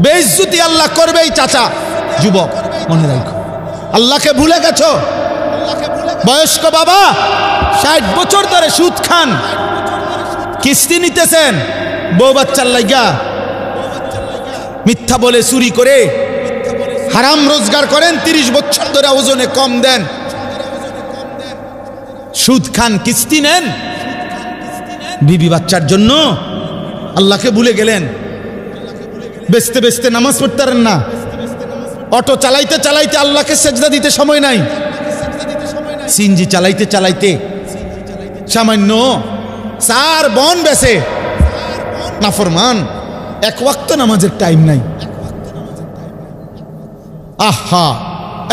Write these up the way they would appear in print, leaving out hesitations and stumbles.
বেইজ্জতি আল্লাহ করবেই চাচা। যুবক মনে রাখো, আল্লাহকে ভুলে গেছো। বয়স্ক বাবা 60 বছর ধরে সুদ খান, কিস্তি নিতেছেন, বউ বাচ্চার লাইগা মিথ্যা বলে চুরি করে হারাম রোজগার করেন, 30 বছর ধরে ওজনে কম দেন, সুদ খান, কিস্তি নেন বিবি বাচ্চার জন্য। আল্লাহকে ভুলে গেলেন। বেচতে বেচতে নামাজ পড়তে পারেন না, অটো চালাইতে চালাইতে আল্লাহকে সেজদা দিতে সময় নাই, সিএনজি চালাইতে চালাইতে সামান্য 4 বন বেচে নাফরমান, এক ওয়াক্ত নামাজের টাইম নাই। আহা,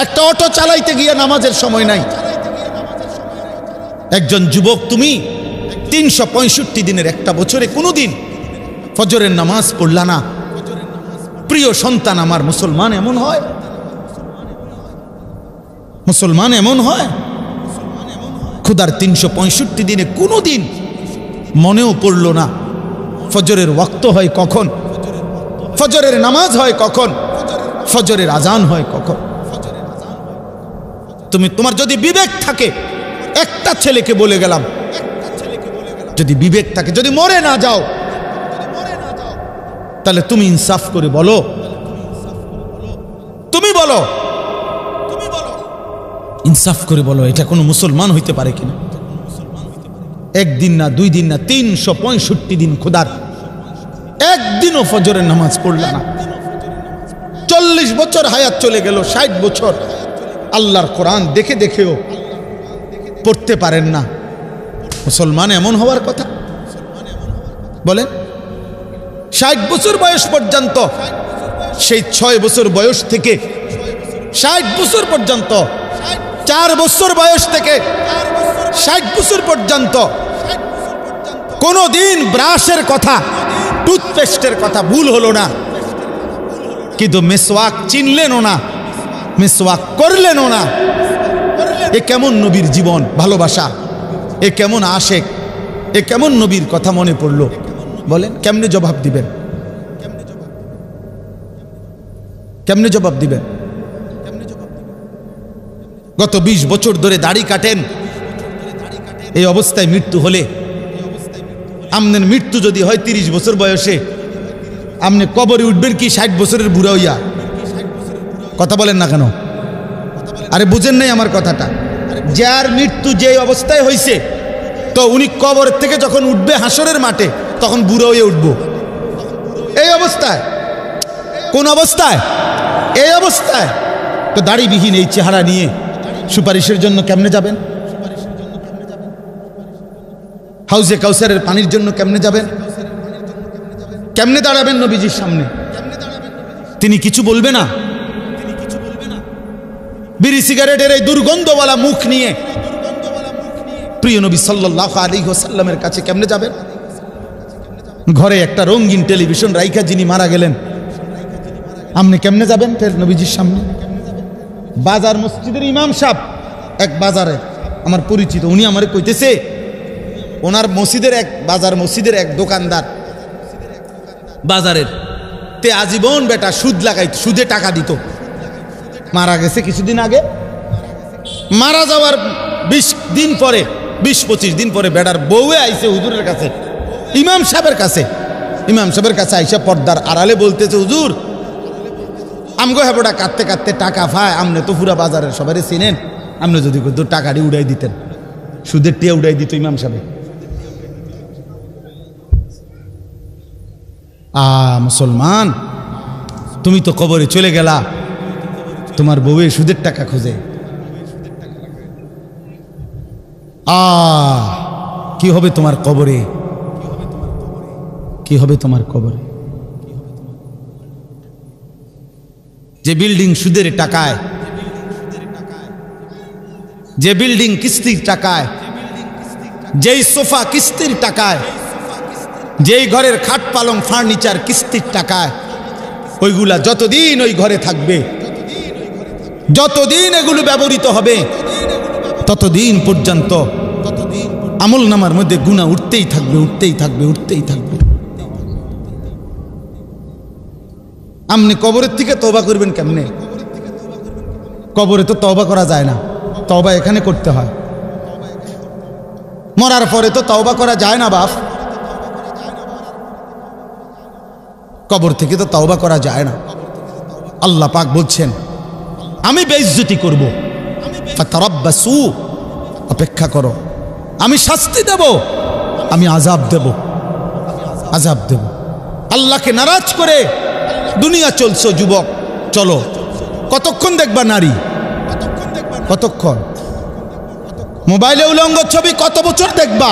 একটা অটো চালাইতে গিয়ে নামাজের সময় নাই। একজন যুবক, তুমি 365 দিনের একটা বছরে কোনোদিন ফজরের নামাজ পড়লা না। প্রিয় সন্তান আমার, মুসলমান এমন হয়? মুসলমান এমন হয়? খোদার 365 দিনে কোনোদিন মনেও পড়ল না ফজরের ওয়াক্ত হয় কখন, ফজরের নামাজ হয় কখন, ফজরের আজান হয় কখন। তোমার যদি বিবেক থাকে, একটা ছেলেকে বলে গেলাম, যদি বিবেক থাকে, যদি মরে না যাও, তাহলে তুমি ইনসাফ করে বলো, তুমি বলো, ইনসাফ করে বলো, এটা কোনো মুসলমান হইতে পারে কিনা? একদিন না, 2 দিন না, 365 দিন খোদার একদিনও ফজরের নামাজ পড়লা না। 40 বছর হায়াত চলে গেল, 60 বছর আল্লাহর কোরআন দেখে দেখেও পড়তে পারেন না। মুসলমান এমন হওয়ার কথা? বলেন, 60 বছর বয়স পর্যন্ত, সেই 6 বছর বয়স থেকে 60 বছর পর্যন্ত, 4 বছর বয়স থেকে 60 বছর পর্যন্ত কোনদিন ব্রাশের কথা, টুথপেস্টের কথা ভুল হলো না, কিন্তু মেসওয়াক চিনলেনও না, মেসওয়াক করলেনও না। এ কেমন নবীর জীবন, ভালোবাসা, এ কেমন আশেক, এ কেমন নবীর কথা মনে পড়লো? বলেন, কেমনে জবাব দিবেন? কেমনে জবাব দিবেন? গত 20 বছর ধরে দাড়ি কাটেন, এই অবস্থায় মৃত্যু হলে, আমনের মৃত্যু যদি হয় 30 বছর বয়সে, আপনি কবরে উঠবেন কি 60 বছরের বুড়া হইয়া? কথা বলেন না কেন? আরে বুঝেন নাই আমার কথাটা? যার মৃত্যু যে অবস্থায় হয়েছে, তো উনি কবর থেকে যখন উঠবে হাসরের মাঠে, তখন বুড়ো হয়ে উঠবো। এই অবস্থায়, কোন অবস্থায়? এই অবস্থায়। তো দাড়িবিহীন এই চেহারা নিয়ে সুপারিশের জন্য কেমনে যাবেন? হাউজে কাউসারের পানির জন্য কেমনে যাবেন? কেমনে দাঁড়াবেন নবীজির সামনে? তিনি কিছু বলবে না? বিড়ি সিগারেটের এই দুর্গন্ধওয়ালা মুখ নিয়ে প্রিয় নবী সাল্লাল্লাহু আলাইহি ওয়াসাল্লামের কাছে কেমনে যাবেন? ঘরে একটা রঙিন টেলিভিশন রাইখা যিনি মারা গেলেন, আপনি কেমনে যাবেন নবীজির সামনে? বাজার মসজিদের ইমাম সাহেব, এক বাজারে আমার পরিচিত, উনি আমারে কইতেছে, ওনার মসজিদের এক বাজার মসজিদের এক দোকানদার বাজারের তে আজীবন বেটা সুদ লাগাইত, সুদে টাকা দিত। মারা গেছে কিছুদিন আগে। মারা যাওয়ার 20 দিন পরে, 20-25 দিন পরে বেটার বউয়ে আইছে হুজুরের কাছে, ইমাম সাহেবের কাছে। ইমাম সাহেবের কাছে আইসা পর্দার আড়ালে বলতেছে, হুজুর আমগো হেবটা কাটতে কাটতে টাকা পায়, আপনি তো পুরা বাজারের সবাই চিনেন, আপনি যদি টাকাটি উড়াই দিতেন, সুদের টিয়া উড়াই দিত ইমাম সাহেব। মুসলমান, তুমি তো কবরে চলে গেলা, তোমার বউয়ে সুদের টাকা খোঁজে। কি হবে তোমার কবরে? কি হবে তোমার কবরে? যে বিল্ডিং সুদের টাকায়, যে বিল্ডিং কিস্তির টাকায়, যেই সোফা কিস্তির টাকায়, যেই ঘরের খাট পালং ফার্নিচার কিস্তির টাকায়, ওইগুলা যতদিন ওই ঘরে থাকবে, যতদিন এগুলো ব্যবহৃত হবে, ততদিন পর্যন্ত আমল নামার মধ্যে গুনাহ উঠতেই থাকবে, উঠতেই থাকবে, উঠতেই থাকবে। আপনি কবরের থেকে তওবা করবেন কেমনে? কবরে তো তওবা করা যায় না, তওবা এখানে করতে হয়। মরার পরে তো তওবা করা যায় না বাপ, কবর থেকে তো তওবা করা যায় না। আল্লাহ পাক বলছেন আমি বেইজ্জতি করব, ফাতারাব্বাসু, অপেক্ষা করো, আমি শাস্তি দেব, আমি আযাব দেব, আযাব দেব। আল্লাহকে নারাজ করে দুনিয়া চলছো যুবক, চলো। কতক্ষণ দেখবা নারী? কতক্ষণ? মোবাইলে উলঙ্গ ছবি কত বছর দেখবা?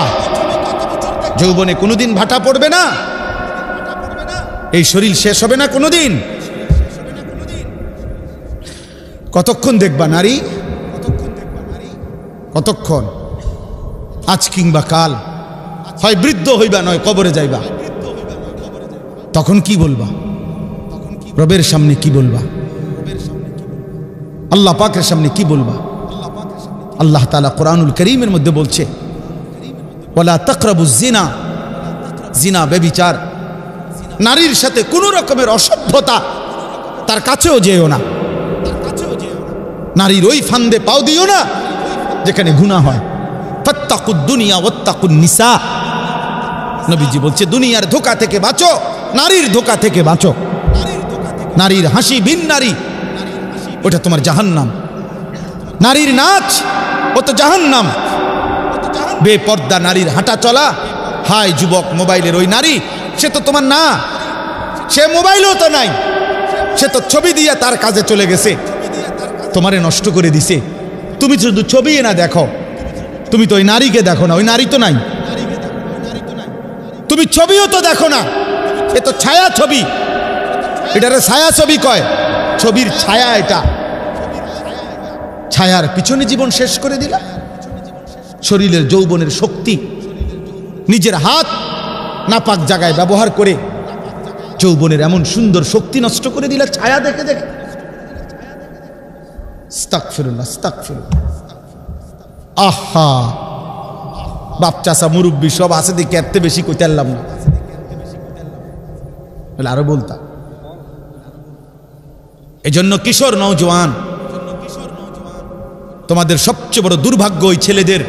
যৌবনে কোনোদিন ভাটা পড়বে না? এই শরীর শেষ হবে না কোনোদিন? কতক্ষণ দেখবা নারী? কতক্ষণ? আজ কিংবা কাল হয় বৃদ্ধ হইবা, নয় কবরে যাইবা। তখন কি বলবা? রবের সামনে কি বলবা? আল্লাহ পাকের সামনে কি বলবা? আল্লাহ তাআলা কোরআনুল কারীমের মধ্যে বলছে ওয়ালা তাকরাবুজ জিনা, জিনা ব্যভিচার, নারীর সাথে কোনো রকমের অসভ্যতা, তার কাছেও যেও না। নারীর ওই ফান্দে পাও দিও না যেখানে গুনাহ হয়। ফাত্তাকুদ দুনিয়া ওয়াত্তাকুন নিসা, নবীজি বলছে দুনিয়ার ধোঁকা থেকে বাঁচো, নারীর ধোঁকা থেকে বাঁচো। নারীর হাসি ভিন নারী, ওটা তোমার জাহান্নাম। নারীর নাচ, ও তো জাহান্নাম। বেপর্দা নারীর হাঁটা চলা, হায় যুবক, মোবাইলের ওই নারী, সে তো তোমার না, সে মোবাইলও তো নাই, সে তো ছবি দিয়ে তার কাজে চলে গেছে, তোমারে নষ্ট করে দিছে। তুমি শুধু ছবি না দেখো, তুমি তো ওই নারীকে দেখো না, ওই নারী তো নাই। তুমি ছবিও তো দেখো না, এ তো ছায়া ছবি, এটারে ছায়া ছবি কয়, ছবির ছায়া এটা। ছায়ার পিছনে জীবন শেষ করে দিলা। শরীরের যৌবনের শক্তি নিজের হাত নাপাক জায়গায় ব্যবহার করে যৌবনের এমন সুন্দর শক্তি নষ্ট করে দিলা ছায়া দেখে দেখে। আস্তাগফিরুল্লাহ, আস্তাগফিরুল্লাহ। আহা, বাপ চাচা মুরব্বী সব আছে দেখে এত বেশি কইতে পারলাম না, বলে আরো বলতাম। এজন্য কিশোর নওজোয়ান, তোমাদের সবচেয়ে বড় দুর্ভাগ্য ওই ছেলেদের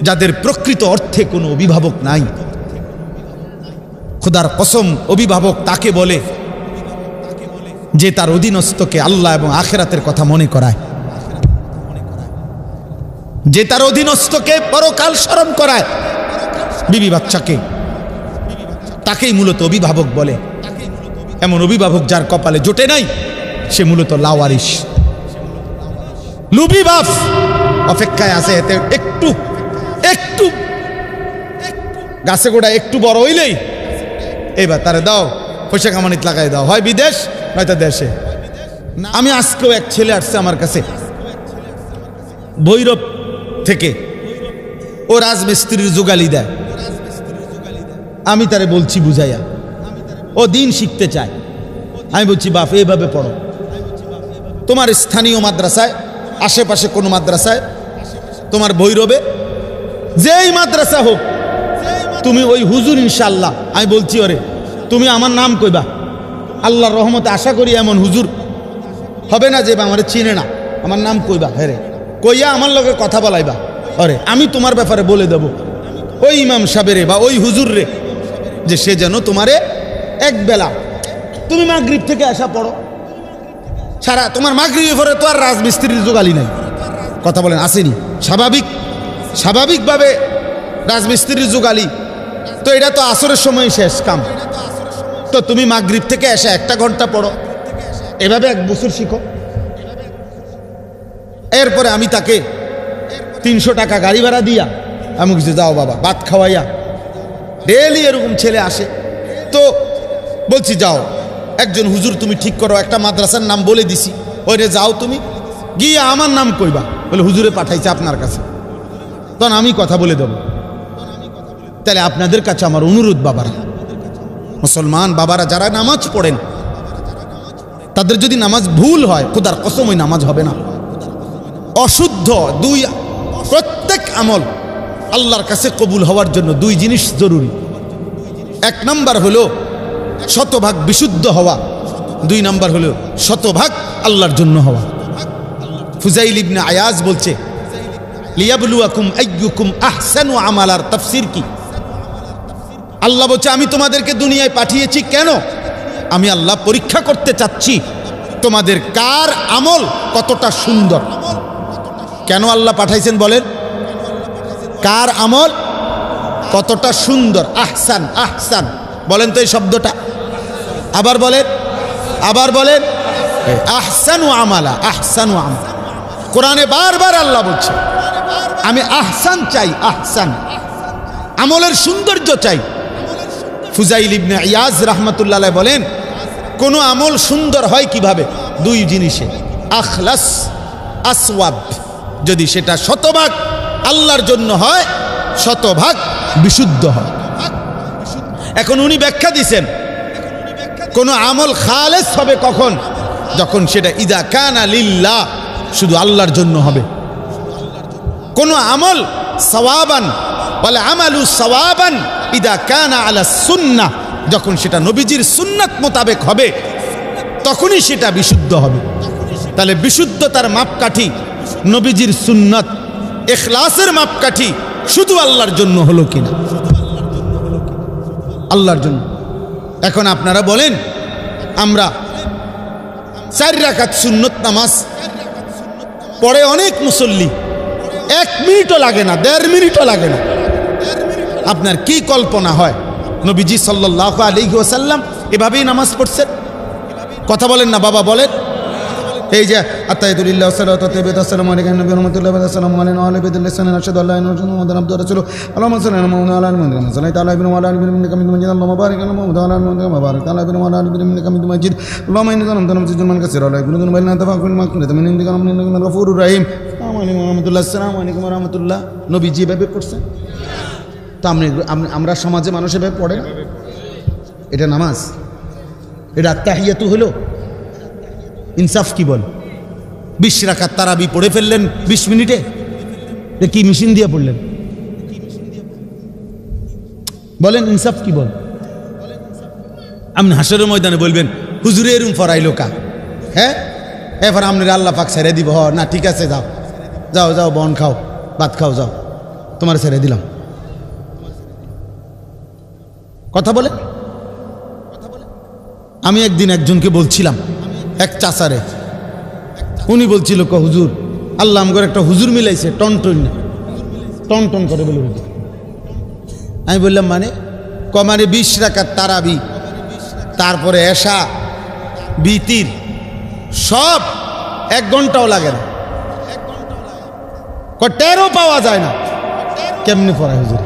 যাদের প্রকৃত অর্থে কোনো অভিভাবক নাই। খোদার কসম, অভিভাবক তাকে বলে যে তার অধীনস্থকে আল্লাহ এবং আখিরাতের কথা মনে করায়, যে তার অধীনস্থকে পরকাল স্মরণ করায়। বিবি বাচ্চাকে, তাকেই মূলত অভিভাবক বলে। এমন অভিভাবক যার কপালে জোটে নাই, সে মূলত লাওয়ারিস, লুবি বাপ। অপেক্ষায় আছে এতে একটু একটু গাছে গোড়া একটু বড় হইলেই এবার তারে দাও, পয়সা কামানিত লাগাই দাও, হয় বিদেশ নয়তো দেশে। আমি আজকেও এক ছেলে আসছে আমার কাছে ভৈরব থেকে, ও রাজমিস্ত্রির জোগালি দেয়। আমি তারে বলছি বুঝাইয়া, ও দিন শিখতে চায়। আমি বলছি বাপ এইভাবে পড়ো, তোমার স্থানীয় মাদ্রাসায়, আশেপাশে কোনো মাদ্রাসায়, তোমার ভৈরবে যেই মাদ্রাসা হোক, তুমি ওই হুজুর ইনশাআল্লাহ, আমি বলছি ওরে তুমি আমার নাম কইবা, আল্লাহর রহমতে আশা করি এমন হুজুর হবে না যে আমার চিনে না, আমার নাম কইবা, হ্যাঁ রে, কইয়া আমার লগে কথা বলাইবা, আরে আমি তোমার ব্যাপারে বলে দেব ওই ইমাম সাহেবরে বা ওই হুজুর রে, যে সে যেন তোমারে এক বেলা, তুমি মাগরিব থেকে আসা পড়ো, সারা তোমার মাগরিবের পরে তো আর রাজমিস্ত্রির জোগালি নাই। কথা বলেন আসেনি? স্বাভাবিকভাবে রাজমিস্ত্রির জোগালি তো এটা তো আসরের সময় শেষ কাম, তো তুমি মাগরিব থেকে এসে 1 ঘন্টা পড়ো, এভাবে 1 বছর শিখো। এরপরে আমি তাকে 300 টাকা গাড়ি ভাড়া দিয়া আমি কিছু যাও বাবা ভাত খাওয়াইয়া, ডেলি এরকম ছেলে আসে। তো বলছি যাও একজন হুজুর তুমি ঠিক করো, একটা মাদ্রাসার নাম বলে দিছি, ওইরে যাও তুমি গিয়ে আমার নাম কইবা, বলে হুজুরে পাঠাইছে আপনার কাছে, তখন আমি কথা বলে দেব। তাহলে আপনাদের কাছে আমার অনুরোধ, বাবারা, মুসলমান বাবারা যারা নামাজ পড়েন, তাদের যদি নামাজ ভুল হয়, খোদার কসম ওই নামাজ হবে না। অশুদ্ধ প্রত্যেক আমল আল্লাহর কাছে কবুল হওয়ার জন্য 2 জিনিস জরুরি। 1 নাম্বার হলো শতভাগ বিশুদ্ধ হওয়া, 2 নাম্বার হলো শতভাগ আল্লাহর জন্য হওয়া। ফুজাইল ইবনে আয়াজ বলছে লিয়াবলুয়াকুম আইয়ুকুম আহসানু আমালার তাফসীর কি? আল্লাহ বলছে আমি তোমাদেরকে দুনিয়ায় পাঠিয়েছি কেন? আমি আল্লাহ পরীক্ষা করতে চাচ্ছি তোমাদের কার আমল কতটা সুন্দর। কেন আল্লাহ পাঠাইছেন বলেন? কার আমল কতটা সুন্দর। আহসান, আহসান বলেন তো এই শব্দটা, আবার বলেন, আবার বলেন। আহসানু আমালা, আহসানু আমালা। কোরআনে বারবার আল্লাহ বলছে আমি আহসান চাই, আহসান আমলের সৌন্দর্য চাই। ফুজাইল ইবনে ইয়াজ রাহমাতুল্লাহ আলাইহি বলেন কোন আমল সুন্দর হয় কিভাবে? 2 জিনিসে, আখলাস, আসওয়াব। যদি সেটা শতভাগ আল্লাহর জন্য হয়, শতভাগ বিশুদ্ধ হয়। এখন উনি ব্যাখ্যা দিছেন কোন আমল খালেস হবে কখন? যখন সেটা ইযা কানা লিল্লাহ, শুধু আল্লাহর জন্য হবে। কোন আমল সওয়াবান বলে আমালু সওয়াবান ইযা কানা আলা সুন্নাহ, যখন সেটা নবীজির সুন্নাত মোতাবেক হবে তখনই সেটা বিশুদ্ধ হবে। তাহলে বিশুদ্ধতার মাপকাঠি নবীজির সুন্নাত, ইখলাসের মাপকাঠি শুধু আল্লাহর জন্য হলো কিনা? আল্লাহর জন্য। এখন আপনারা বলেন আমরা 4 রাকাত সুন্নত নামাজ পড়ে অনেক মুসল্লি, 1 মিনিটও লাগে না, 1.5 মিনিটও লাগে না। আপনার কি কল্পনা হয় নবীজি সাল্লাল্লাহু আলাইহি ওয়াসাল্লাম এভাবেই নামাজ পড়ছেন? কথা বলেন না বাবা, বলেন। এই যে আত্তাহিদুলিল্লাহ সাল্লাতু তাইয়্যিবাতু আসসালামু আলাইকা নবী রাহমাতুল্লাহি ওয়া বারাকাতুহু আসসালামু আলাইনা ওয়া আলা বিদিল লিসান আশহাদু আল্লা ইলাহা ইল্লাল্লাহ মুহাম্মাদুর রাসূলুল্লাহ আল্লাহুম্মা সাল্লি আলা মুহাম্মাদ ওয়া আলা আলি মুহাম্মাদ কামা সাল্লাইতা আলা ইব্রাহিম ওয়া আলা আলি ইব্রাহিম ইন্নাকা হামিদুম মাজিদ আল্লাহুম্মা বারিক আলা মুহাম্মাদ ওয়া আলা আলি মুহাম্মাদ কামা বারাকতা আলা ইব্রাহিম ওয়া আলা আলি ইব্রাহিম ইন্নাকা হামিদুম মাজিদ আল্লাহুম্মা ইন্নাকা আনতা নামসিজুল মান কাসীরা ওয়া ইয়াকুনু বাইনা তাফাকুল মাগফিরাতাম মিন ইনদিকা ইন্নাকা গফুরুর রহিম। আসসালামু আলাইকুম ওয়া রাহমাতুল্লাহ। নবীজি এভাবে পড়ছেন। তো আমরা সমাজে মানুষ এভাবে পড়ে না। এটা নামাজ? এটা তাহিয়াতু হলো? ইনসাফ কি বল? 20 রাকাত তারাবি পড়ে ফেললেন 20 মিনিটে। কি মেশিন দিয়ে পড়লেন? বলেন ইনসাফ কি বল? আপনি হাসরের ময়দানে বলবেন হুজুরে এরম ফরাইলো কা? হ্যাঁ, এবার আপনার আল্লাহ পাক ছেড়ে দিব। না ঠিক আছে, যাও যাও যাও, বন খাও, ভাত খাও, যাও, তোমার ছেড়ে দিলাম। কথা বলে। আমি একদিন একজনকে বলছিলাম, এক চাচারে, উনি বলছিল হুজুর আল্লাহ আমগর একটা হুজুর মিলাইছে, টন টন টন টন করে বলে। আমি বললাম মানে? মানে 20 রাকাত তারাবি, তারপরে এশা, বিতির, সব 1 ঘন্টাও লাগে না, টেরও পাওয়া যায় না। কেমনি পড়ায় হুজুর?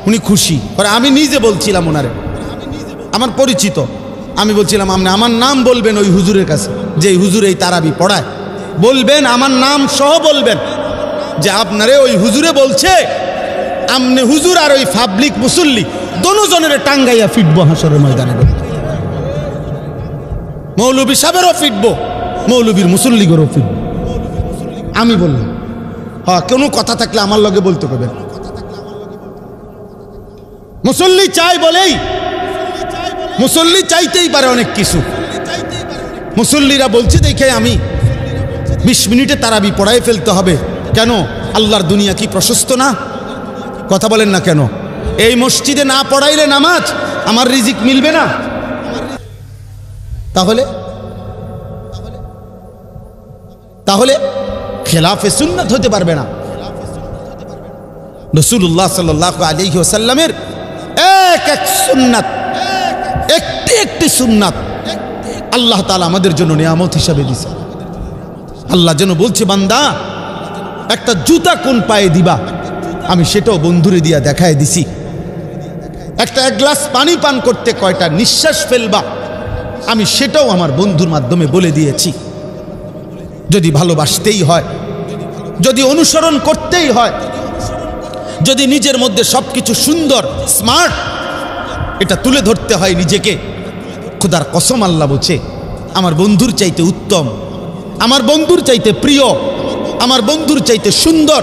উনি খুশি। আমি নিজে বলছিলাম ওনারে, আমার পরিচিত, আমি বলছিলাম আপনি আমার নাম বলবেন ওই হুজুরের কাছে, যে হুজুর এই তারাবি পড়ায়, বলবেন আমার নাম সহ বলবেন যে আপনারে ওই হুজুরে বলছে আমনে হুজুর আর ওই পাবলিক মুসল্লি দোনোজনের টাঙ্গাইয়া ফিটবো হাসরের ময়দানে। মৌলবী সাহেবেরও ফিটবো, মৌলবীর মুসল্লিগরও ফিটবো। আমি বললাম হ্যাঁ, কোনো কথা থাকলে আমার লগে বলতে হবে। মুসল্লি চাই বলেই, মুসল্লি চাইতেই পারে অনেক কিছু। মুসল্লিরা বলছে দেখে আমি 20 মিনিটে তারাবি পড়াই ফেলতে হবে। কেন? আল্লাহর দুনিয়া কি প্রশস্ত না? কথা বলেন না কেন? এই মসজিদে না পড়াইলে নামাজ আমার রিজিক মিলবে না। তাহলে তাহলে খেলাফে সুন্নাত হতে পারবে না। রাসূলুল্লাহ সাল্লাল্লাহু আলাইহি ওয়াসাল্লামের এক এক সুন্নাত, একটি একটি সুন্নাত আল্লাহ তাআলা আমাদের জন্য নিয়ামত হিসাবে দিয়েছে। আল্লাহ যেন বলছে বান্দা একটা জুতা কোন পায়ে দিবা, আমি সেটাও বন্ধুরে দিয়া দেখায় দিছি। একটা 1 গ্লাস পানি পান করতে কয়টা নিঃশ্বাস ফেলবা, আমি সেটাও আমার বন্ধুর মাধ্যমে বলে দিয়েছি। যদি ভালোবাসতেই হয়, যদি অনুসরণ করতেই হয়, যদি নিজের মধ্যে সবকিছু সুন্দর স্মার্ট এটা তুলে ধরতে হয় নিজেকে, খোদার কসম আল্লাহ বলছে আমার বন্ধুর চাইতে উত্তম, আমার বন্ধুর চাইতে প্রিয়, আমার বন্ধুর চাইতে সুন্দর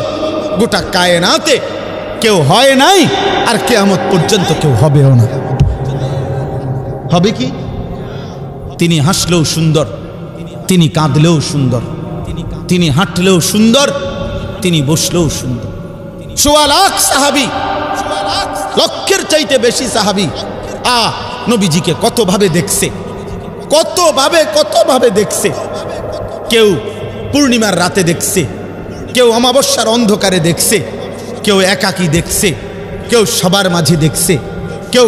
গোটা কায়নাতে কেউ হয় নাই, আর কিয়ামত পর্যন্ত কেউ হবেও না। হবে কি? তিনি হাসলেও সুন্দর, তিনি কাঁদলেও সুন্দর, তিনি হাঁটলেও সুন্দর, তিনি বসলেও সুন্দর। ১.৫ লাখ সাহাবী, লক্ষের চাইতে বেশি সাহাবী নবীজিকে কতভাবে দেখছে, কতভাবে দেখছে। কেউ পূর্ণিমার রাতে দেখছে, কেউ অমাবস্যার অন্ধকারে দেখছে, কেউ একাকী দেখছে, কেউ সবার মাঝে দেখছে, কেউ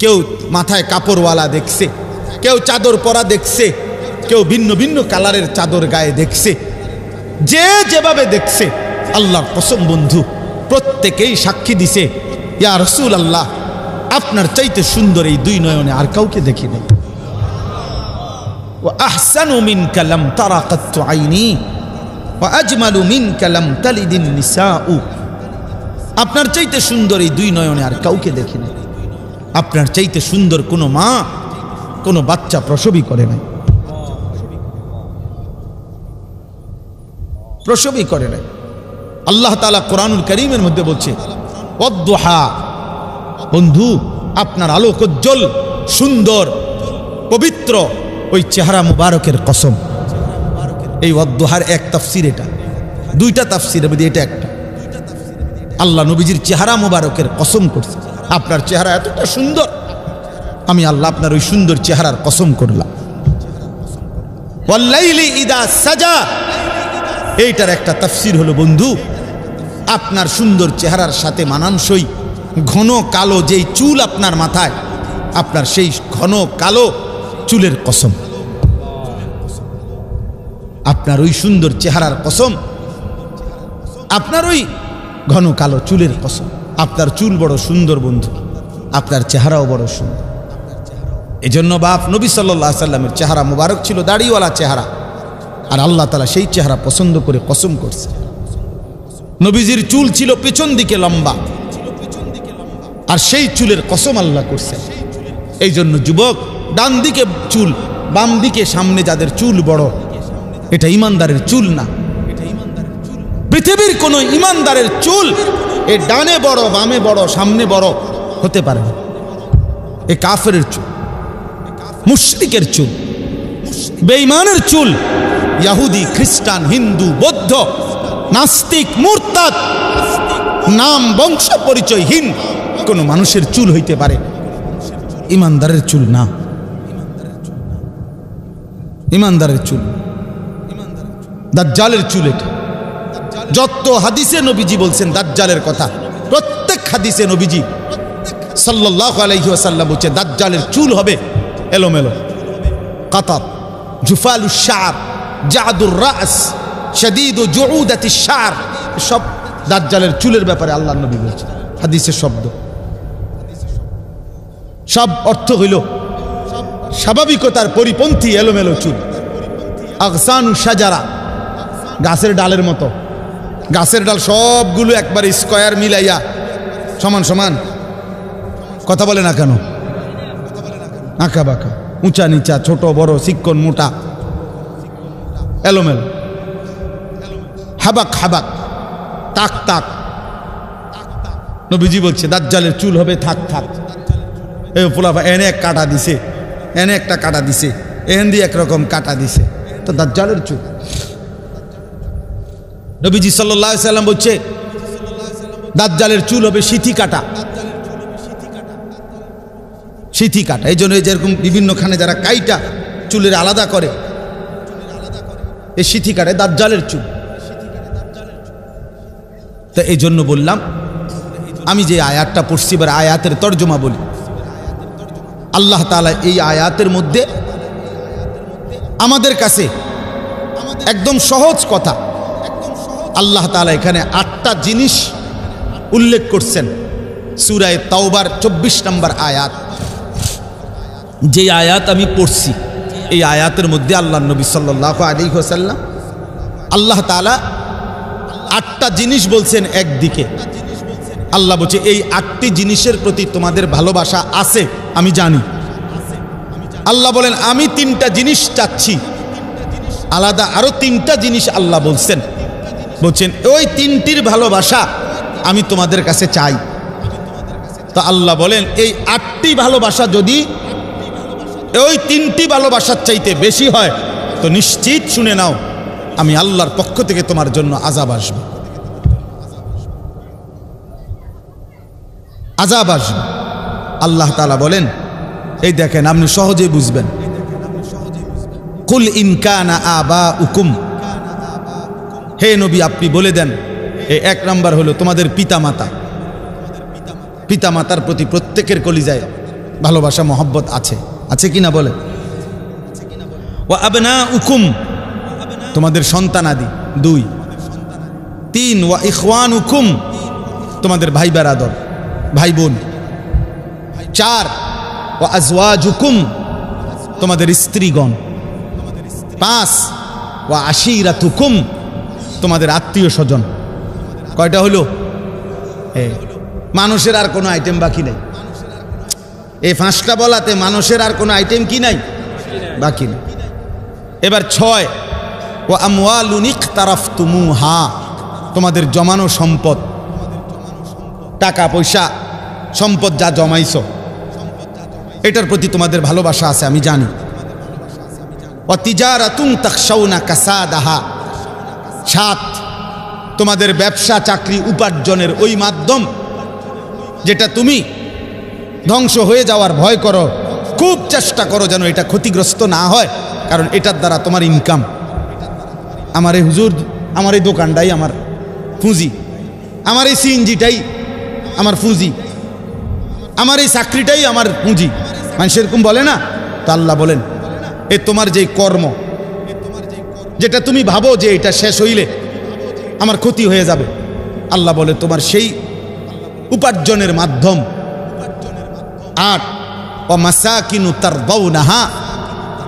কেউ মাথায় কাপড়ওয়ালা দেখছে, কেউ চাদর পরা দেখছে, কেউ ভিন্ন ভিন্ন কালারের চাদর গায়ে দেখছে। যে যেভাবে দেখছে, আল্লাহর কসম বন্ধু, প্রত্যেকেই সাক্ষী দিছে, ইয়া রাসূলুল্লাহ, আপনার চাইতে সুন্দর এই দুই নয়নে আর কাউকে দেখি নাই। ওয়া আহসানু মিনকা লাম তারা কাত্তু আইনি ওয়া আজমালু মিনকা লাম তালিদিন নিসাউ। আপনার চাইতে সুন্দর এই দুই নয়নে আর কাউকে দেখি নাই। আপনার চাইতে সুন্দর কোনো মা কোনো বাচ্চা প্রসবই করে নাই, প্রসবই করে নাই। আল্লাহ তাআলা কোরআনুল কারীমের মধ্যে বলছে, ওয়াদ-দুহা, বন্ধু আপনার আলোকোজ্জ্বল সুন্দর পবিত্র ওই চেহারা মুবারকের কসম। এই ওয়াদ-দুহার এক তাফসীর, এটা দুইটা তাফসীরের মধ্যে এটা একটা। আল্লাহ নবীজির চেহারা মুবারকের কসম করছে, আপনার চেহারা এতটা সুন্দর, আমি আল্লাহ আপনার ওই সুন্দর চেহারার কসম করলাম। ওয়াল্লাইলি ইদা সাজা, এইটার একটা তাফসীর হলো বন্ধু, আপনার সুন্দর চেহারার সাথে মানানসই ঘন কালো যেই চুল আপনার মাথায়, আপনার সেই ঘন কালো চুলের কসম, আপনার ওই সুন্দর চেহারার কসম, আপনার ওই ঘন কালো চুলের কসম। আপনার চুল বড় সুন্দর বন্ধু, আপনার চেহারাও বড় সুন্দর। এজন্য বাপ নবী সাল্লাল্লাহু আলাইহি সাল্লামের চেহারা মুবারক ছিল দাড়িওয়ালা চেহারা, আর আল্লাহ তাআলা সেই চেহারা পছন্দ করে কসম করছে। নবীজির চুল ছিল পেছন দিকে লম্বা, আর সেই চুলের কসম আল্লাহ করছে। এই জন্য যুবক, ডান দিকে চুল, বাম দিকে সামনে যাদের চুল বড়, এটা ইমানদারের চুল না। পৃথিবীর কোন ইমানদারের চুল এ ডানে বড়, বামে বড়, সামনে বড় হতে পারে না। এ কাফেরের চুল, মুশরিকের চুল, বেঈমানের চুল, ইহুদি, খ্রিস্টান, হিন্দু, বৌদ্ধ, নাস্তিক, মুরতাদ, নাম বংশ পরিচয়হীন কোন মানুষের চুল হইতে পারে, ইমানদারের চুল না। ইমানদারের চুল, দাজ্জালের চুল এটা। যত হাদিসে নবীজি বলছেন দাজ্জালের কথা, প্রত্যেক হাদিসে নবীজি সাল্লাল্লাহু আলাইহি ওয়াসাল্লাম বলছে দাজ্জালের চুল হবে এলোমেলো, কাতাত, জুফালুশ শা'r, জাদুর রাস, শাদীদু জুউদাতিশ শা'r, সব দাজ্জালের চুলের ব্যাপারে আল্লাহর নবী বলছেন হাদিসের শব্দ। সব অর্থ হইল স্বাভাবিকতার পরিপন্থী এলোমেলো চুল। আগসানু শাজারা, গাছের ডালের মতো, গাছের ডাল সবগুলো একবার স্কয়ার মিলাইয়া সমান সমান, কথা বলে না কেন, আঁকা বাঁকা, উঁচা নিচা, ছোট বড়, চিকন মোটা, এলোমেলো, হাবাক হাবাক, তাক তাক। নবীজি বলছে দাজ্জালের চুল হবে থাক থাক। এই পোলাপা এনে এক কাটা দিছে, এনে একটা কাটা দিছে, এন দিয়ে একরকম কাটা দিছে, তো দাজ্জালের চুল। নবীজি সাল্লাল্লাহু আলাইহি সাল্লাম বলছে দাজ্জালের চুল হবে সিথি কাটা, সিথি কাটা। এই জন্য যেরকম বিভিন্নখানে যারা কাইটা চুলের আলাদা করে, এই সিথি কাটে দাজ্জালের চুল। তো এই জন্য বললাম, আমি যে আয়াতটা পড়ছি, এবার আয়াতের তর্জমা বলি। আল্লাহ তাআলা এই আয়াতের মধ্যে আমাদের কাছে একদম সহজ কথা, আল্লাহ তাআলা এখানে 8টা জিনিস উল্লেখ করছেন। সূরা তাওবার 24 নম্বর আয়াত, যে আয়াত আমি পড়ছি, এই আয়াতের মধ্যে আল্লাহর নবী সাল্লাল্লাহু আলাইহি ওয়াসাল্লাম আল্লাহ তাআলা 8টা জিনিস বলছেন। একদিকে আল্লাহ বলছে এই 8টি জিনিসের প্রতি তোমাদের ভালোবাসা আছে আমি জানি। আল্লাহ বলেন আমি 3টা জিনিস চাচ্ছি, আলাদা আরো 3টা জিনিস আল্লাহ বলছেন, বলছেন ওই 3টির ভালোবাসা আমি তোমাদের কাছে চাই। তো আল্লাহ বলেন এই 8টি ভালোবাসা যদি ওই তিনটি ভালোবাসার চাইতে বেশি হয়, তো নিশ্চিত শুনে নাও আমি আল্লাহর পক্ষ থেকে তোমার জন্য আযাব আসবে, আযাব আসবে। আল্লাহ তাআলা বলেন, এই দেখেন আপনি সহজেই বুঝবেন, কুল ইন কানা আবাউকুম, হে নবী আপনি বলে দেন, এই এক নাম্বার হলো তোমাদের পিতামাতা, পিতামাতার প্রতি প্রত্যেকের কলিজায় ভালোবাসা মহব্বত আছে, আছে কিনা বলে। ওয়া আবনাউকুম, তোমাদের সন্তানাদি 2, 3 ওয়া ইখওয়ানুকুম, তোমাদের ভাই বেরাদর ভাই বোন, 4 ওয়া আজওয়াজুকুম, তোমাদের স্ত্রীগণ, 5 ওয়া আশিরাতুকুম, তোমাদের আত্মীয় স্বজন। কয়টা হলো? মানুষের আর কোনো আইটেম বাকি নাই। এই 5টা বলাতে মানুষের আর কোনো আইটেম কি নাই, বাকি নেই। এবার 6 ওয়া আমওয়ালুন ইকতারাফতুমুহা, তোমাদের জমানো সম্পদ, টাকা পয়সা সম্পদ যা জমাইছো এটার প্রতি তোমাদের ভালোবাসা আছে আমি জানি। ওয়া তিজারাতুন তাখশাউনা কাসাদাহা, 7 তোমাদের ব্যবসা চাকরি উপার্জনের ওই মাধ্যম যেটা তুমি ধ্বংস হয়ে যাওয়ার ভয় করো, খুব চেষ্টা করো যেন এটা ক্ষতিগ্রস্ত না হয়, কারণ এটার দ্বারা তোমার ইনকাম। আমার এই হুজুর, আমার এই দোকানটাই আমার পুঁজি, আমার এই সিএনজিটাই আমার পুঁজি, আমার এই চাকরিটাই আমার পুঁজি, মানুষ এরকম বলে না? তো আল্লাহ বলেন, এ তোমার যেই কর্ম, যেটা তুমি ভাবো যে এটা শেষ হইলে আমার ক্ষতি হয়ে যাবে, আল্লাহ বলে তোমার সেই উপার্জনের মাধ্যম। 8 ওয়া মাসাকিনু তারদাউনাহা,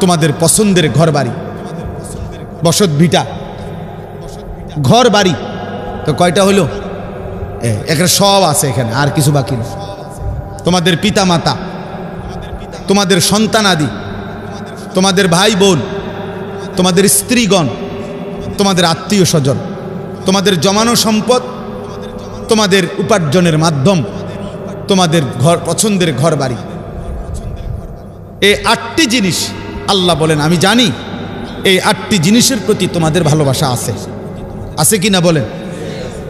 তোমাদের পছন্দের ঘর বাড়ি, বসত ভিটা, ঘর বাড়ি। তো কয়টা হলো? এখানে সব আছে, এখানে আর কিছু বাকি নেই। তোমাদের পিতা মাতা, তোমাদের সন্তানাদি, তোমাদের ভাই বোন, তোমাদের স্ত্রীগণ, তোমাদের আত্মীয় স্বজন, তোমাদের জমানো সম্পদ, তোমাদের উপার্জনের মাধ্যম, তোমাদের ঘর, পছন্দের ঘর বাড়ি। এই 8টি জিনিস আল্লাহ বলেন আমি জানি এই 8টি জিনিসের প্রতি তোমাদের ভালোবাসা আছে, আছে কি না বলেন?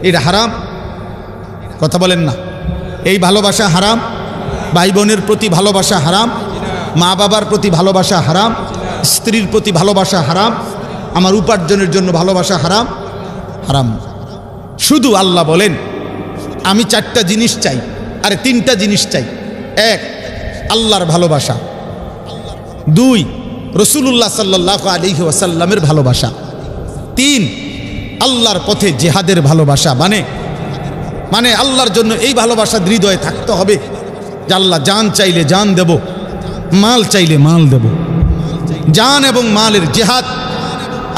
এটা হারাম? কথা বলেন না। এই ভালোবাসা হারাম? ভাই বোনের প্রতি ভালোবাসা হারাম, মা বাবার প্রতি ভালোবাসা হারাম, স্ত্রীর প্রতি ভালোবাসা হারাম, আমার উপার্জনের জন্য ভালোবাসা হারাম, হারাম। শুধু আল্লাহ বলেন আমি 4টা জিনিস চাই, আরে 3টা জিনিস চাই। 1 আল্লাহর ভালোবাসা, 2 রাসূলুল্লাহ সাল্লাল্লাহু আলাইহি ওয়াসাল্লামের ভালোবাসা, 3 আল্লাহর পথে জিহাদের ভালোবাসা। মানে আল্লাহর জন্য এই ভালোবাসা হৃদয়ে থাকতে হবে যে আল্লাহ জান চাইলে জান দেব, মাল চাইলে মাল দেব, জান এবং মালের জিহাদ,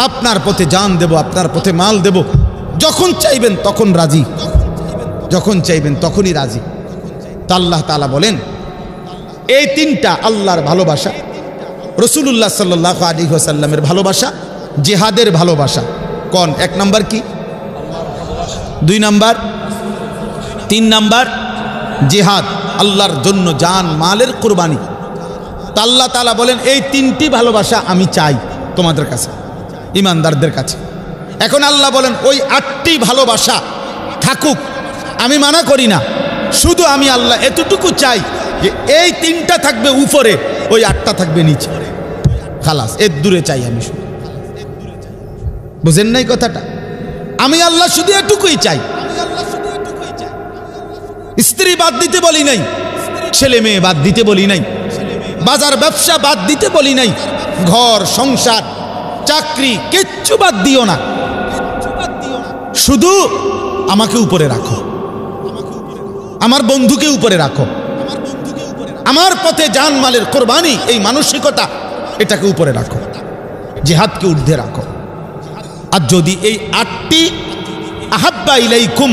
আপনার পথে জান দেব, আপনার পথে মাল দেব, যখন চাইবেন তখন রাজি, যখন চাইবেন তখনই রাজি। তা আল্লাহ তাআলা বলেন এই 3টা আল্লাহর ভালোবাসা, রাসূলুল্লাহ সাল্লাল্লাহু আলাইহি ওয়াসাল্লামের ভালোবাসা, জিহাদের ভালোবাসা। কোন 1 নাম্বার কি, 2 নাম্বার, 3 নাম্বার জিহাদ, আল্লাহর জন্য জান মালের কুরবানি। তা আল্লাহ তাআলা বলেন এই 3টি ভালোবাসা আমি চাই তোমাদের কাছে, ইমানদারদের কাছে। এখন আল্লাহ বলেন ওই 8টি ভালোবাসা থাকুক, আমি মানা করি না, শুধু আমি আল্লাহ এতটুকু চাই যে এই 3টা থাকবে উপরে, ওই 8টা থাকবে নিচে, খালাস, এর দূরে চাই আমি শুধু। বুঝেন নাই কথাটা? আমি আল্লাহ শুধু এটুকুই চাই। স্ত্রী বাদ দিতে বলি নাই, ছেলে মেয়ে বাদ দিতে বলি নাই, বাজার ব্যবসা বাদ দিতে বলি নাই, ঘর সংসার চাকরি কিচ্ছু বাদ দিও না, শুধু আমাকে উপরে রাখো, আমার বন্ধুকে উপরে রাখো, আমার পথে জান মালের কোরবানি, এই মানসিকতা এটাকে উপরে রাখো, জিহাদকে ঊর্ধ্বে রাখো। আর যদি এই 8টি আহাব্বা ইলাইকুম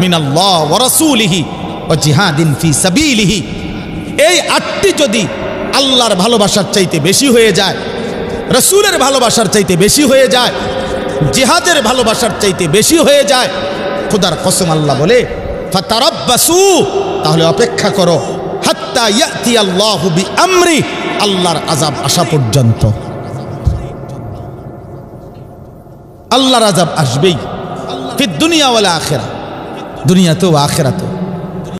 মিনাল্লাহ ওয়া রাসূলিহি ওয়া জিহাদিন ফি সাবিলিহি, এই 8টি যদি আল্লাহর ভালোবাসার চাইতে বেশি হয়ে যায়, রাসূলের ভালোবাসার চাইতে বেশি হয়ে যায়, জিহাদের ভালোবাসার চাইতে বেশি হয়ে যায়, খোদার কসম আল্লাহ বলে ফাতারাব্বাসু, তাহলে অপেক্ষা করো, হাত্তা ইয়াতি আল্লাহু বিআমরি, আল্লাহর আযাব আসা পর্যন্ত। আল্লাহর আযাব আসবেই, ফিদ দুনিয়া ওয়াল আখিরা, দুনিয়াতেও আখিরাতেও।